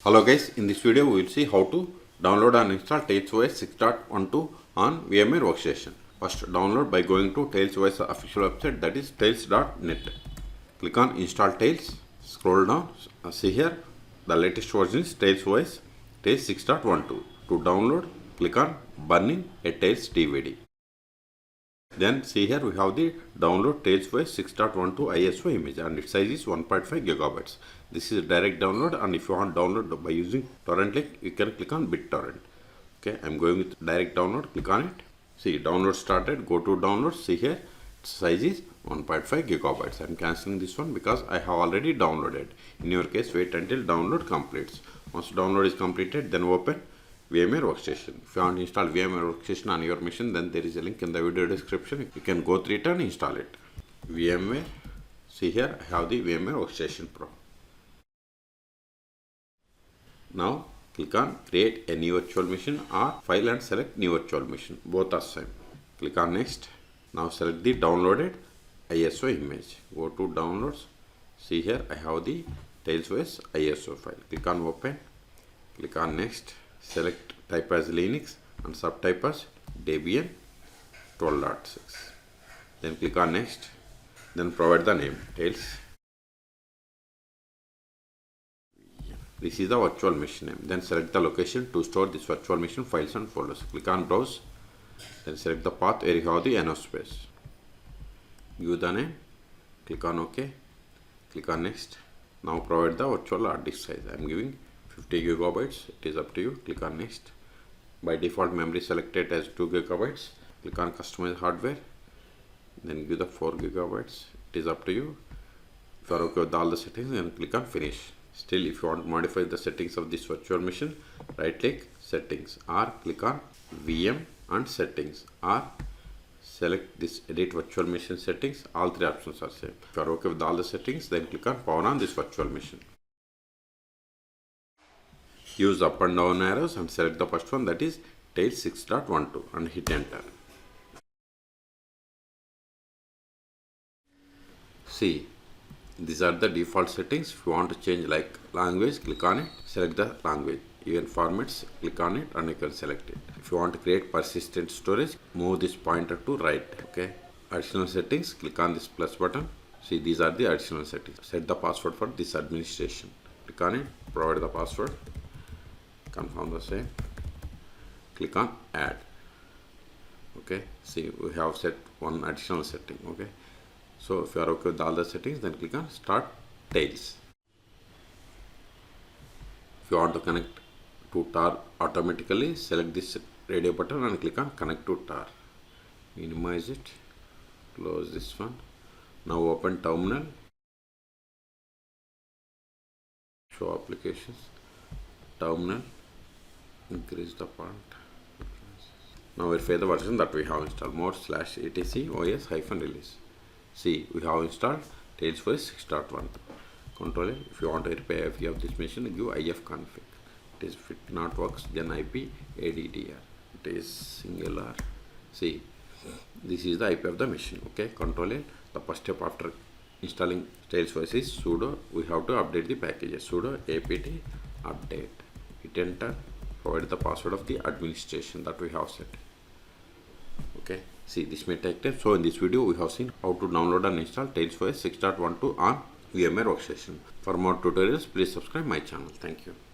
Hello guys, in this video we will see how to download and install TailsOS 6.12 on VMware Workstation. First download by going to TailsOS official website, that is tails.net. Click on install Tails, scroll down, see here the latest version is TailsOS Tails 6.12. To download, click on burning a Tails DVD. Then see here we have the download TailsOS 6.12 ISO image and its size is 1.5 gigabytes. This is a direct download, and if you want download by using torrent link, you can click on BitTorrent. Okay, I'm going with direct download, click on it. See, download started, go to download, see here, its size is 1.5 gigabytes. I'm cancelling this one because I have already downloaded. In your case, wait until download completes. Once download is completed, then open VMware Workstation. If you want to install VMware Workstation on your machine, then there is a link in the video description. You can go through it and install it. VMware, see here, I have the VMware Workstation Pro. Now click on create a new virtual machine or file and select new virtual machine. Both are same. Click on next. Now select the downloaded ISO image. Go to downloads. See here I have the TailsOS ISO file. Click on open. Click on next. Select type as Linux and subtype as Debian 12.6. Then click on next. Then provide the name Tails. This is the virtual machine name. Then select the location to store this virtual machine files and folders. Click on browse. Then select the path where you have the NO space. Give the name. Click on OK. Click on next. Now provide the virtual hard disk size. I am giving 50 gigabytes. It is up to you. Click on next. By default memory selected as 2 gigabytes. Click on customize hardware. Then give the 4 gigabytes. It is up to you. If you are okay with all the settings, then click on finish. Still, if you want to modify the settings of this virtual machine, right click settings or click on VM and settings or select this edit virtual machine settings. All three options are same. If you are okay with all the settings, then click on power on this virtual machine. Use up and down arrows and select the first one, that is Tails 6.12, and hit enter. See, these are the default settings. If you want to change like language, click on it, select the language. Even formats, click on it and you can select it. If you want to create persistent storage, move this pointer to right. Okay. Additional settings, click on this plus button. See, these are the additional settings. Set the password for this administration. Click on it, provide the password, confirm the same. Click on add. Okay. See, we have set one additional setting. Okay. So if you are okay with all the settings, then click on start Tails. If you want to connect to tar automatically, select this radio button and click on connect to tar. Minimize it, close this one. Now open terminal, show applications, terminal, increase the font. Now verify the version that we have installed, mod/etc os-release. See, we have installed TailsOS 6.1. Control. If you want to repair IP of this machine, give ifconfig. It is if it not works, then IP addr. It is singular. See, this is the IP of the machine. Okay, Control L. The first step after installing TailsOS is sudo. We have to update the packages. Sudo apt update. Hit enter. Provide the password of the administration that we have set. Okay. See, this may take time. So in this video we have seen how to download and install TailsOS 6.12 on VMware Workstation. For more tutorials, please subscribe my channel. Thank you.